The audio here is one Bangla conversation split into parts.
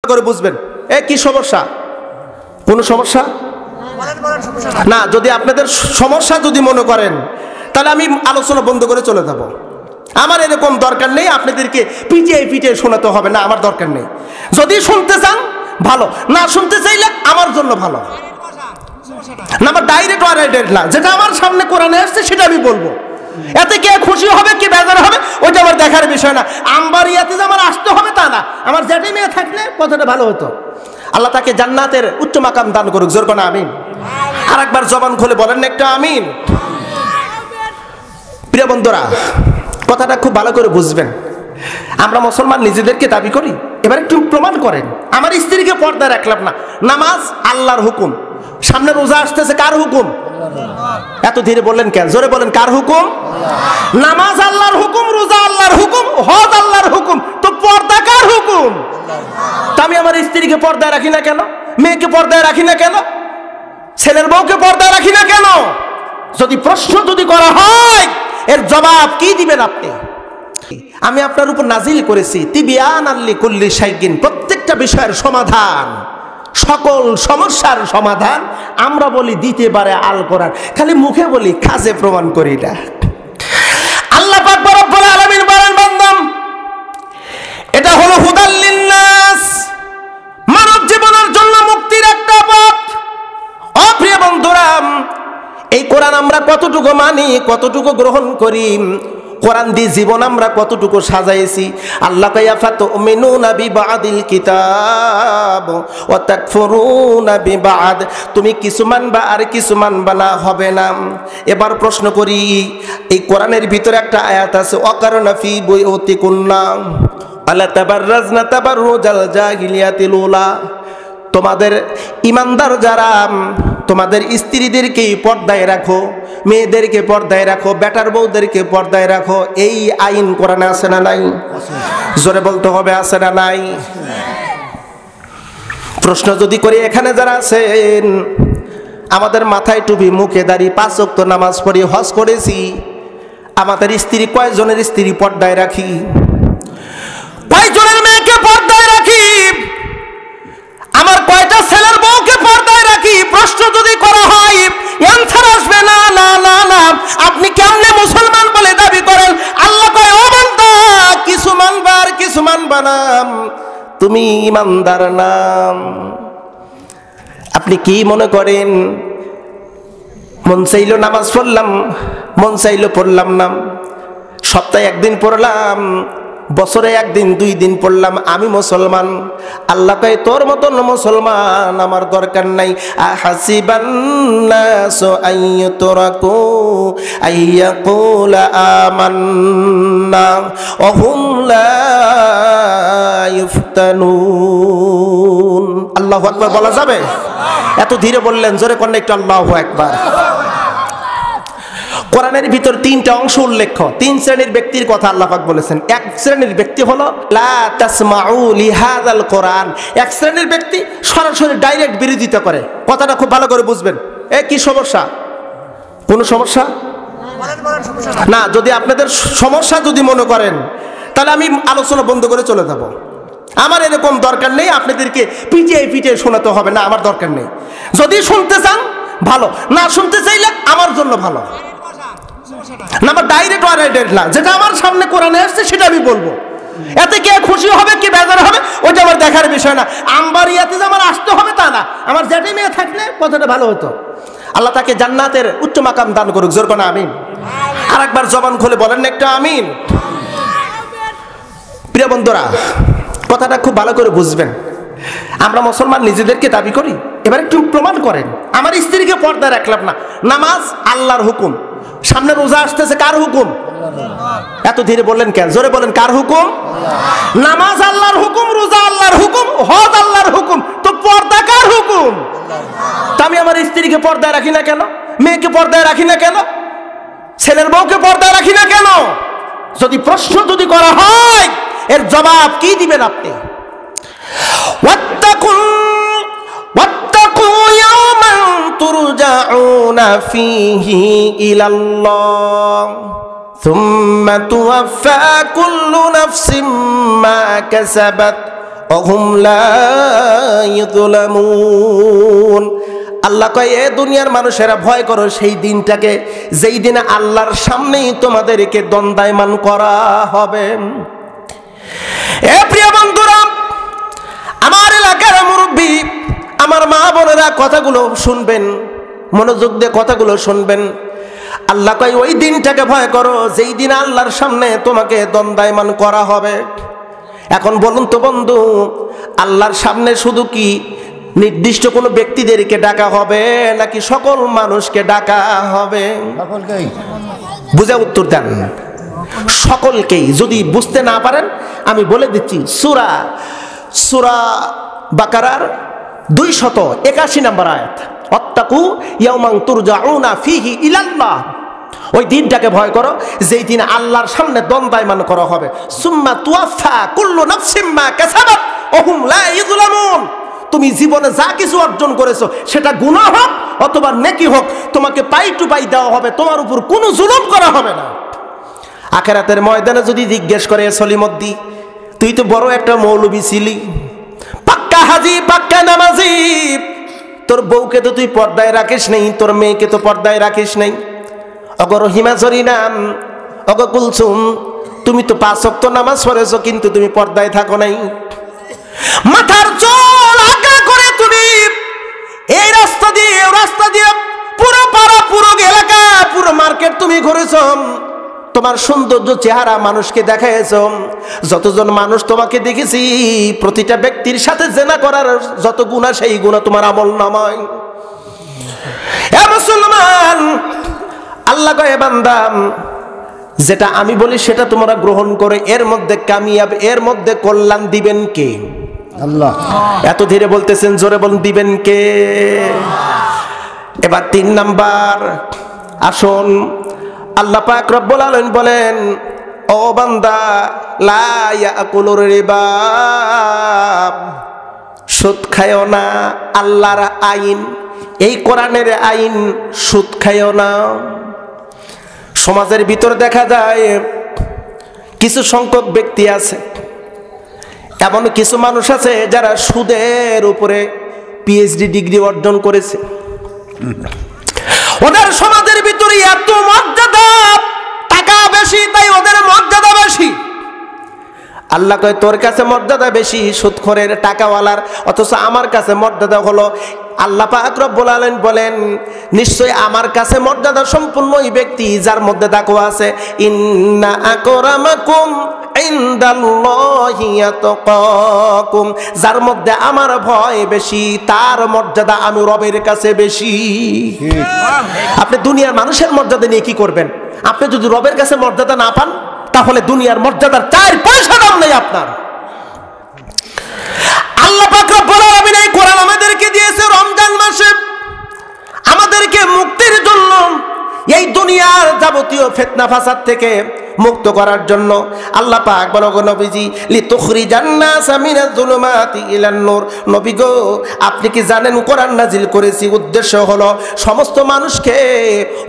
করে বুঝবেন কি সমস্যা, কোনো সমস্যা না। যদি আপনাদের সমস্যা যদি মনে করেন তাহলে আমি আলোচনা বন্ধ করে চলে যাব। আমার এরকম দরকার নেই আপনাদেরকে পিটিয়ে পিটিয়ে শোনাতে হবে না, আমার দরকার নেই। যদি শুনতে চান ভালো, না শুনতে চাইলে আমার জন্য ভালো না। আমার ডাইরেক্ট ওয়ারাইডেড না, যেটা আমার সামনে কোরআনে আসছে সেটা আমি বলবো। এতে কে খুশি হবে কি বেজার হবে ওইটা আমার দেখার বিষয় না। আমবাড়িয়াতে যে আমার আসতে হবে তা না, আমার যেটি মেয়ে থাকলে কথাটা ভালো হতো। আল্লাহ তাকে জান্নাতের উচ্চ মাকাম দান করুক, জোর করে আমিন। আর একবার জবান খুলে বলেন একটা আমিন। প্রিয় বন্ধুরা, কথাটা খুব ভালো করে বুঝবেন। আমরা মুসলমান নিজেদেরকে দাবি করি, এবার একটু প্রমাণ করেন। আমার স্ত্রীকে পর্দায় রাখলাম না, নামাজ আল্লাহর হুকুম, সামনে রোজা আসতেছে কার হুকুম? এত ধীরে বললেন কেন? জোরে বলেন কার হুকুম? নামাজ আল্লাহর হুকুম, রোজা আল্লাহর হুকুম, হজ আল্লাহর হুকুম, তো পর্দা কার হুকুম? তা আমি আমার স্ত্রীকে পর্দায় রাখি না কেন? মেয়েকে পর্দায় রাখি না কেন? ছেলের বউকে পর্দায় রাখি না কেন? যদি প্রশ্ন যদি করা হয় এর জবাব কি দিবেন আপনি? আমি আপনার উপর নাজিল করেছি তিবিয়ানাল লিকুল্লি শাইইন, প্রত্যেকটা বিষয়ের সমাধান, সকল সমস্যার সমাধান আমরা বলি দিতে পারে আল কোরআন। খালি মুখে বলি, কাজে প্রমাণ করি না। আল্লাহ পাক রব্বুল আলামিন বলেন, বান্দা এটা হলো হুদাল লিন্নাস, মানব জীবনের জন্য মুক্তির একটা পথ। ও প্রিয় বন্ধুরা, এই কোরআন আমরা কতটুকু মানি, কতটুকু গ্রহণ করি, কোরআন দিয়ে জীবন আমরা কতটুকু সাজাইছি। আল্লাহ কয় আফাতুমিনুনা বিবাদিল কিতাব ওয়া তাকফুরুনা বিবাদ, তুমি কিছু মানবা আর কিছু মানবা না, হবে না। এবার প্রশ্ন করি, এই কোরআনের ভিতরে একটা আয়াত আছে ওয়াকারনা ফি বুয়ুতিকুন্না আলা তাবাররাজনা তাবাররুজাল জাহিলিয়াতিল উলা, তোমাদের ইমানদার যারা তোমাদের স্ত্রীদেরকে পর্দায় রাখো, মেয়েদেরকে পর্দায় রাখো, বেটার বউদেরকে পর্দায় রাখো। এই আইন কোরআনে আছে না নাই? জোরে বলতে হবে, আছে না নাই? প্রশ্ন যদি করি, এখানে যারা আছেন আমাদের মাথায় টুপি, মুখে দাড়ি, 5 ওয়াক্ত নামাজ পড়ি, হজ করেছি, আমাদের স্ত্রী কয়জনের স্ত্রী পর্দায় রাখি? কয়জনের মেয়েকে পর্দায় রাখি? আমার কয়টা ছেলের বউকে পর্দায় রাখি? প্রশ্ন যদি করা হয় অ্যানসার আসবে না না না না। আপনি কেমনে মুসলমান বলে দাবি করেন? আল্লাহ কয় ও বান্দা, কিছু মানবা আর কিছু মানবা না, তুমি ইমানদার নাম। আপনি কি মনে করেন মন চাইলো নামাজ পড়লাম, মন চাইলো পড়লাম না, সপ্তাহে একদিন পড়লাম, বছরে একদিন 2 দিন পড়লাম, আমি মুসলমান? আল্লাহ কয় তোর মতন মুসলমান আমার দরকার নাই। আহাসিবান নাসু আইয়ুতরাকু আইয়াকুলা আমান্না ওয়া হুম লা ইফতানুন। আল্লাহু আকবার বলা যাবে? এত ধীরে বললেন, জোরে করলে একটু আল্লাহু আকবার। কোরআনের ভিতর 3টা অংশ উল্লেখ্য, 3 শ্রেণীর ব্যক্তির কথা আল্লাহ পাক বলেছেন। এক শ্রেণীর ব্যক্তি হলো লা তাসমাউ লিহাযাল কোরআন, এক শ্রেণীর ব্যক্তি সরাসরি ডাইরেক্ট বিরোধিতা করে। কথাটা খুব ভালো করে বুঝবেন। কি সমস্যা, কোনো সমস্যা না। যদি আপনাদের সমস্যা যদি মনে করেন তাহলে আমি আলোচনা বন্ধ করে চলে যাব। আমার এরকম দরকার নেই আপনাদেরকে পিটিয়ে পিটিয়ে শোনাতে হবে না, আমার দরকার নেই। যদি শুনতে চান ভালো, না শুনতে চাইলে আমার জন্য ভালো না। আমার ডাইরেক্ট ওয়ারাইডেড না, যেটা আমার সামনে কোরআনে আসছে সেটা আমি বলবো। এতে কে খুশি হবে কি বেজার হবে ওইটা আমার দেখার বিষয় না। আমবাড়িয়াতে যে আমার আসতে হবে তা না, আমার যেটি মেয়ে থাকলে কথাটা ভালো হতো। আল্লাহ তাকে জান্নাতের উচ্চ মাকাম দান করুক, জোর করে আমিন। আর একবার জবান খুলে বলেন একটা আমিন। প্রিয় বন্ধুরা, কথাটা খুব ভালো করে বুঝবেন। আমরা মুসলমান নিজেদেরকে দাবি করি, এবার একটু প্রমাণ করেন। আমার স্ত্রীকে পর্দায় রাখলাম না, নামাজ আল্লাহর হুকুম, সামনে রোজা আসতেছে কার হুকুম? এত ধীরে বললেন কেন? জোরে বলেন কার হুকুম? নামাজ আল্লাহর হুকুম, রোজা আল্লাহর হুকুম, হজ আল্লাহর হুকুম, তো পর্দা কার হুকুম? তা আমি আমার স্ত্রীকে পর্দায় রাখি না কেন? মেয়েকে পর্দায় রাখি না কেন? ছেলের বউকে পর্দায় রাখি না কেন? যদি প্রশ্ন যদি করা হয় এর জবাব কি দিবেন আপনি? ওয়াত্তাকু ইয়াওমান তুরজাউনা ফীহি ইলাল্লাহ সুম্মা তুওয়াফফা কুল্লু নাফসিম মা কাসাবাত অহুম লা ইউযলামুন। আল্লাহ কয়, এ দুনিয়ার মানুষেরা ভয় করো সেই দিনটাকে, যেই দিনে আল্লাহর সামনেই তোমাদেরকে দণ্ডায়মান করা হবে। এ প্রিয় বন্ধুরা, আমার এলাকার মুরব্বী, আমার মা বোনেরা, কথাগুলো শুনবেন, মনোযোগ দিয়ে কথাগুলো শুনবেন। আল্লাহ কয়, ওই দিনটাকে ভয় করো যেই দিন আল্লাহর সামনে তোমাকে দণ্ডায়মান করা হবে। এখন বলুন তো বন্ধু, আল্লাহর সামনে শুধু কি নির্দিষ্ট কোনো ব্যক্তিদেরকে ডাকা হবে নাকি সকল মানুষকে ডাকা হবে? বুঝে উত্তর দেন। সকলকেই। যদি বুঝতে না পারেন আমি বলে দিচ্ছি, সূরা বাকারার 281 নম্বর আয়াত, ওয়াত্তাকু ইয়াওমান তুরজাউনা ফীহি ইলাল্লাহ। ওই দিনটাকে ভয় করো যেই দিন আল্লাহর সামনে দণ্ডায়মান করা হবে। সুম্মা তুওয়াফা কুল্লু নাফসিম মা কাসাবাত ওয়া হুম লা ইউযলামুন। তুমি জীবনে যা কিছু অর্জন করেছো, সেটা গুনাহ হোক অথবা নেকি হোক, তোমাকে পাই টু পাই দেওয়া হবে, তোমার উপর কোনো জুলুম করা হবে না। আখিরাতের ময়দানে যদি জিজ্ঞেস করে, সলিমদ্দি তুই তো বড় একটা মৌলবী ছিলি, পাক্কা হাজি, পাক্কা নামাজি, তোর বউকে তো তুই পর্দায় রাখিস নাই, তোর মেয়েকে তো পর্দায় রাখিস নাই, অগর হিমাচরি নাম, অগ কুলসুম, তুমি তো 5 ওয়াক্ত নামাজ পড়েছো কিন্তু তুমি পর্দায় থাকো নাই। মাথার চুল আঁকা করে তুমি এই রাস্তা দিয়ে পুরো পাড়া, পুরো এলাকা, পুরো মার্কেট তুমি ঘুরেছো, তোমার সৌন্দর্য চেহারা মানুষকে দেখাইছ। যতজন মানুষ তোমাকে দেখেছি, প্রতিটা ব্যক্তির সাথে জেনা করার যত গুনাহ, সেই গুনাহ তোমার আমল নামায়। এ মুসলমান, আল্লাহ কয়, বান্দা যেটা আমি বলি সেটা তোমরা গ্রহণ করে এর মধ্যে কামিয়াব, এর মধ্যে কল্যাণ দিবেন কে? আল্লাহ। এত ধীরে বলতেছেন, জোরে বলুন, দিবেন কে? এবার 3 নাম্বার আসুন। আল্লাহ পাক রব্বুল আলামিন বলেন, ও বান্দা, লা ইয়াকুলুর রিবা, সুদ খায়ও না। আল্লাহর আইন, এই কোরআনের আইন, সুদ খায়ও না। সমাজের ভিতর দেখা যায় কিছু সংখ্যক ব্যক্তি আছে, এমন কিছু মানুষ আছে যারা সুদের উপরে পিএইচডি ডিগ্রি অর্জন করেছে। ওদের সমাজের ভিতরে এত মর্যাদা, টাকা বেশি তাই ওদের মর্যাদা বেশি। আল্লাহ কয়, তোর কাছে মর্যাদা বেশি সুদখোরের, টাকাওয়ালার, অথচ আমার কাছে মর্যাদা হলো। আল্লাহ পাক রব্বুল আলামিন বলেন, নিশ্চয় আমার কাছে মর্যাদা সম্পূর্ণ ওই ব্যক্তি যার মধ্যে তাকওয়া আছে। ইন্না আকরামাকুম ইনদাল্লাহি আতকাকুম, যার মধ্যে আমার ভয় বেশি তার মর্যাদা আমি রবের কাছে বেশি। আপনি দুনিয়ার মানুষের মর্যাদা নিয়ে কি করবেন? আপনি যদি রবের কাছে মর্যাদা না পান, তাহলে দুনিয়ার মর্যাদার 4 পয়সা দাম নেই আপনার। আল্লাহ পাক রব্বুল আলামিন এই কোরআন আমাদেরকে দিয়েছে রমজান মাসে আমাদেরকে মুক্তির জন্য, এই দুনিয়ার যাবতীয় ফিতনা ফাসাদ থেকে মুক্ত করার জন্য। আল্লাহ পাক বলেন, গো নবীজি, লিতুখরিজান নাসা মিনাজ যুলুমাতি ইলান নূর। নবী গো, আপনি কি জানেন কোরআন নাজিল করেছি উদ্দেশ্য হলো সমস্ত মানুষকে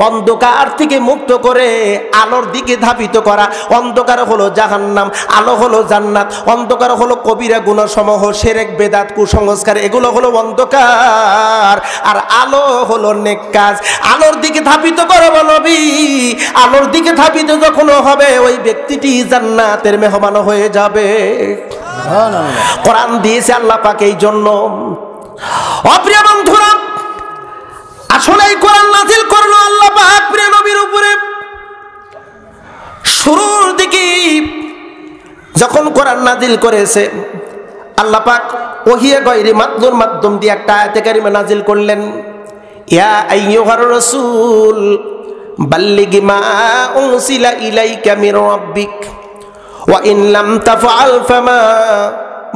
অন্ধকার থেকে মুক্ত করে আলোর দিকে ধাবিত করা। অন্ধকার হলো জাহান্নাম, আলো হলো জান্নাত। অন্ধকার হলো কবিরা গুনাহ সমূহ, শিরক, বেদাত, কুসংস্কার, এগুলো হলো অন্ধকার। আর আলো হলো নেক কাজ। আলোর দিকে ধাবিত করো নবী, আলোর দিকে ধাবিত যখন হবে ওই ব্যক্তিটি জান্নাতের মেহমান হয়ে যাবে। কোরআন দিয়েছে আল্লাহ পাক এই জন্য। অপ্রিয় বন্ধুরা, আসলে এই কোরআন নাজিল করলো আল্লাহ পাক প্রিয় নবীর উপরে। শুরুর দিকে যখন কোরআন নাজিল করেছে, আল্লাহ পাক ওহিয়ে গায়রি মাদলুর মাধ্যম দিয়ে একটা আয়াতে কারিমা নাজিল করলেন, ইয়া আইয়ুহার রাসূল বাল্লিগ মা উনসিলা ইলাইকা মির রাব্বিক ওয়া ইন লাম তাফআল ফামা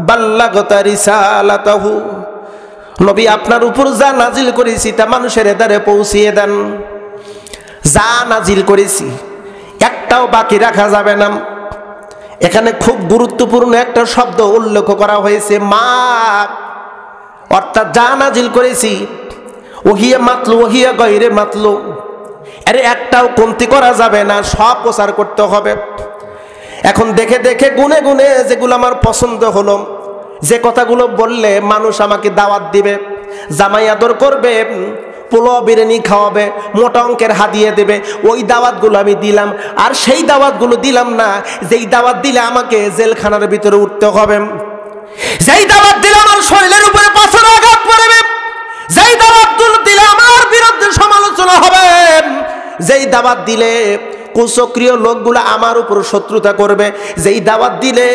বাল্লাগতা রিসালাতাহু। নবী, আপনার উপর যা নাজিল করেছি তা মানুষের দ্বারে পৌঁছিয়ে দেন। যা নাজিল করেছি একটাও বাকি রাখা যাবে না। এখানে খুব গুরুত্বপূর্ণ একটা শব্দ উল্লেখ করা হয়েছে, মা, অর্থাৎ যা নাজিল করেছি, ওহিয়া মাতলু ওহিয়া গায়রে মাতলু, আরে একটাও কমতি করা যাবে না, সব প্রচার করতে হবে। এখন দেখে দেখে গুনে গুনে যেগুলো আমার পছন্দ হলো, যে কথাগুলো বললে মানুষ আমাকে দাওয়াত দিবে, জামাই আদর করবে, পোলাও বিরিয়ানি খাওয়াবে, মোটা অঙ্কের হাদিয়ে দেবে, ওই দাওয়াতগুলো আমি দিলাম। আর সেই দাওয়াতগুলো দিলাম না যেই দাওয়াত দিলে আমাকে জেলখানার ভিতরে উঠতে হবে, যেই দাওয়াত দিলে আমার শরীরের উপরে পাথর আঘাত পড়বে, যেই দাওয়াতগুলো দিলে আমার বিরুদ্ধে সমালোচনা হবে, যেই দাওয়াত দিলে কুচক্রীয় লোকগুলো আমার উপর শত্রুতা করবে, যেই দাওয়াত দিলে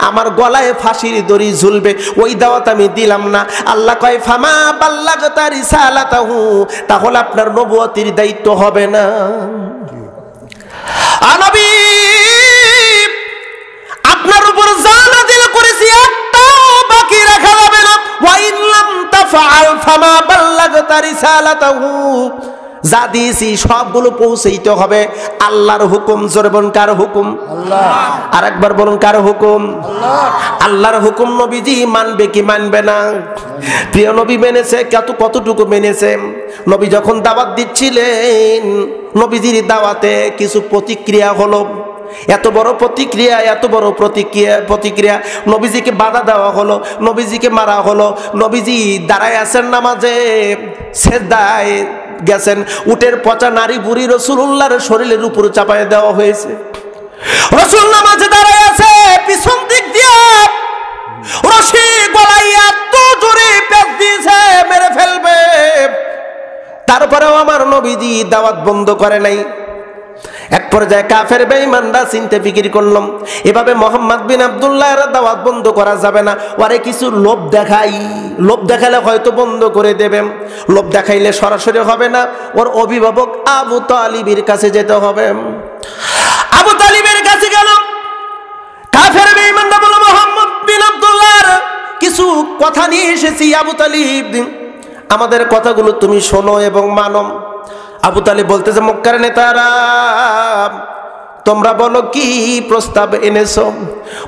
আমার গলায় ফাঁসির দড়ি ঝুলবে, ওই দাওয়াত আমি দিলাম না। আল্লাহ কয় ফামা বাল্লাগতা রিসালাতাহু, তাহলে আপনার নবুয়তির দায়িত্ব হবে না। নবী আপনার উপর যা নাযিল করেছি একটাও বাকি রাখা যাবে না। ওয়া ইন লাম তাফআল ফামা বাল্লাগতা রিসালাতাহু, যা দিয়েছি সবগুলো পৌঁছাইতে হবে। আল্লাহর হুকুম, জোরে বলুন কার হুকুম? আল্লাহ। আর একবার বলুন কার হুকুম? আল্লাহ। আল্লাহর হুকুম নবীজি মানবে কি মানবে না? প্রিয় নবী মেনেছে, কতটুকু মেনেছে? নবী যখন দাওয়াত দিচ্ছিলেন, নবীজির দাওয়াতে কিছু প্রতিক্রিয়া হলো। এত বড় প্রতিক্রিয়া, নবীজিকে বাধা দেওয়া হলো, নবীজিকে মারা হলো। নবীজি দাঁড়ায় আছেন নামাজে, সেজদায় গেছেন, উটের পচা নারী বুড়ি রাসূলুল্লাহর শরীরের উপর চাপায় দেওয়া হয়েছে। রাসূল নামাজে দাঁড়ায় আছে, পিছন দিক দিয়ে রশি গলায় এত জোরে পেঁচ দিয়েছে মেরে ফেলবে, তারপরেও আমার নবীজি দাওয়াত বন্ধ করে নাই। এক পর্যায়ে কাফের বেঈমানরা চিন্তা ফিকির করলাম, এভাবে মোহাম্মদ বিন আব্দুল্লাহর দাওয়াত বন্ধ করা যাবে না, ওরে কিছু লোভ দেখালে হয়তো বন্ধ করে দেবে। লোভ দেখাইলে সরাসরি হবে না, ওর অভিভাবক আবু তালিবের কাছে যেতে হবে। আবু তালিবের কাছে গেল, কাফের বেঈমানরা বলল মোহাম্মদ বিন আব্দুল্লাহর কিছু কথা নিয়ে এসেছি, আবু তালিব আমাদের কথাগুলো তুমি শোনো এবং মানো। আবু তালিব বলতেছে, মক্কার নেতারা তোমরা বলো কি প্রস্তাব এনেছো?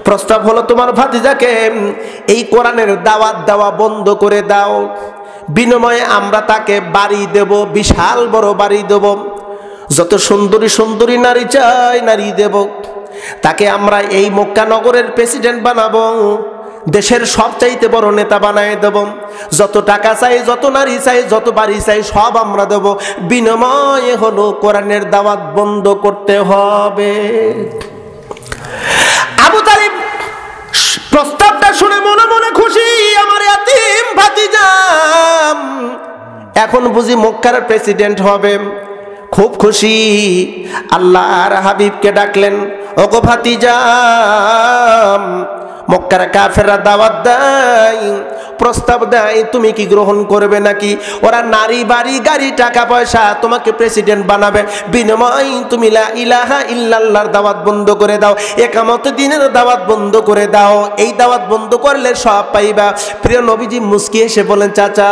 প্রস্তাব হলো তোমার ভাতিজাকে এই কোরআনের দাওয়াত দেওয়া বন্ধ করে দাও, বিনিময়ে আমরা তাকে বাড়ি দেব, বিশাল বড় বাড়ি দেব, যত সুন্দরী সুন্দরী নারী চাই নারী দেব, তাকে আমরা এই মক্কা নগরের প্রেসিডেন্ট বানাবো, দেশের সবচাইতে বড় নেতা বানায় দেব, যত টাকা চাই, যত নারী চাই, যত বাড়ি চাই সব আমরা দেব, বিনিময়ে হলো কোরআনের দাওয়াত বন্ধ করতে হবে। আবু তালিব প্রস্তাবটা শুনে মনে মনে খুশি, আমার ইয়াতীম ভাতিজা এখন বুঝি মক্কার প্রেসিডেন্ট হবে, খুব খুশি। আল্লাহর হাবিবকে ডাকলেন, ওগো ভাতিজা, মক্কার কাফেররা দাওয়াত দেয়, প্রস্তাব দেয়, তুমি কি গ্রহণ করবে নাকি? ওরা নারী বাড়ি গাড়ি টাকা পয়সা তোমাকে প্রেসিডেন্ট বানাবে, বিনিময় তুমি লা ইলাহা ইল্লাল্লাহর দাওয়াত বন্ধ করে দাও, একামত দিনের দাওয়াত বন্ধ করে দাও, এই দাওয়াত বন্ধ করলে সব পাইবা। প্রিয় নবীজি মুস্কি এসে বলেন, চাচা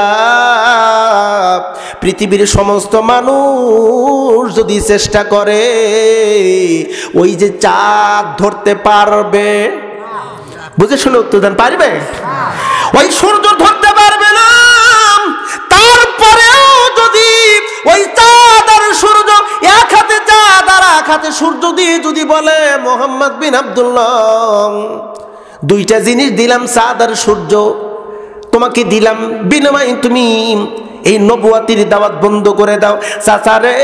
পৃথিবীর সমস্ত মানুষ যদি চেষ্টা করে ওই যে চাঁদ ধরতে পারবে, বুঝে শুনে উত্তর দেন, পারবে? ওই সূর্য ধরতে পারবে না, তারপরেও যদি ওই চাঁদ আর সূর্য, এক হাতে চাঁদ আর এক হাতে সূর্য দিয়ে যদি বলে, মোহাম্মদ বিন আব্দুল্লাহ দুইটা জিনিস দিলাম, চাঁদ আর সূর্য তোমাকে দিলাম, বিনিময়ে তুমি এই নবুয়তির দাওয়াত বন্ধ করে দাও। চাচা রে,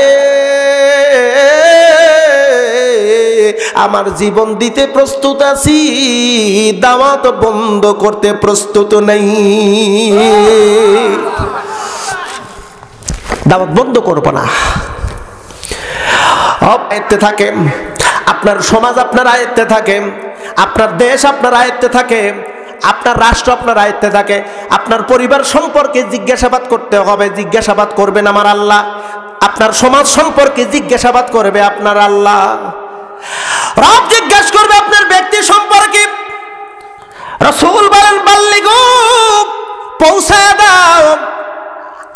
আমার জীবন দিতে প্রস্তুত আছি, দাওয়াত বন্ধ করতে প্রস্তুত নেই। দাওয়াত বন্ধ করব না। আয়ত্তে থাকে আপনার সমাজ, আপনার আয়ত্তে থাকে আপনার দেশ, আপনার আয়ত্তে থাকে আপনার রাষ্ট্র, আপনার আয়ত্তে থাকে। আপনার পরিবার সম্পর্কে জিজ্ঞাসাবাদ করতে হবে, জিজ্ঞাসাবাদ করবেন আমার আল্লাহ। আপনার সমাজ সম্পর্কে জিজ্ঞাসাবাদ করবে আপনার আল্লাহ। রব জিজ্ঞেস করবে আপনার ব্যক্তি সম্পর্কে। রাসূল বলেন, বাল্লিগু, পৌঁছায় দাও।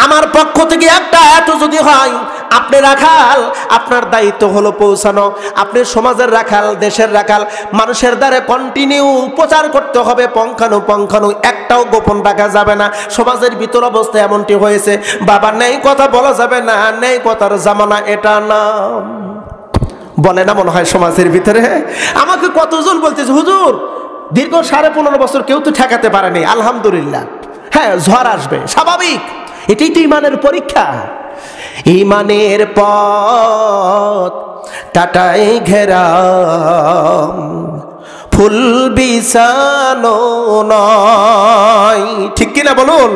আমার পক্ষ থেকে একটা এত যদি হয়, আপনি রাখাল, আপনার দায়িত্ব হলো পৌঁছানো। আপনি সমাজের রাখাল, দেশের রাখাল, মানুষের দ্বারে কন্টিনিউ প্রচার করতে হবে, পঙ্খানু একটাও গোপন রাখা যাবে না। সমাজের ভিতর অবস্থা এমনটি হয়েছে, বাবা নেই কথা বলা যাবে না, নেই কথার জামানা এটা না, বলে না মনে হয় সমাজের ভিতরে। আমাকে কতজন বলতেছে, হুজুর দীর্ঘ 15.5 বছর কেউ তো ঠেকাতে পারেনি, আলহামদুলিল্লাহ। হ্যাঁ, ঝড় আসবে, স্বাভাবিক, এটাই তো ইমানের পরীক্ষা। ইমানের পথ টাটাই ঘেরা, ফুল বিছানো নয়, ঠিক কিনা বলুন?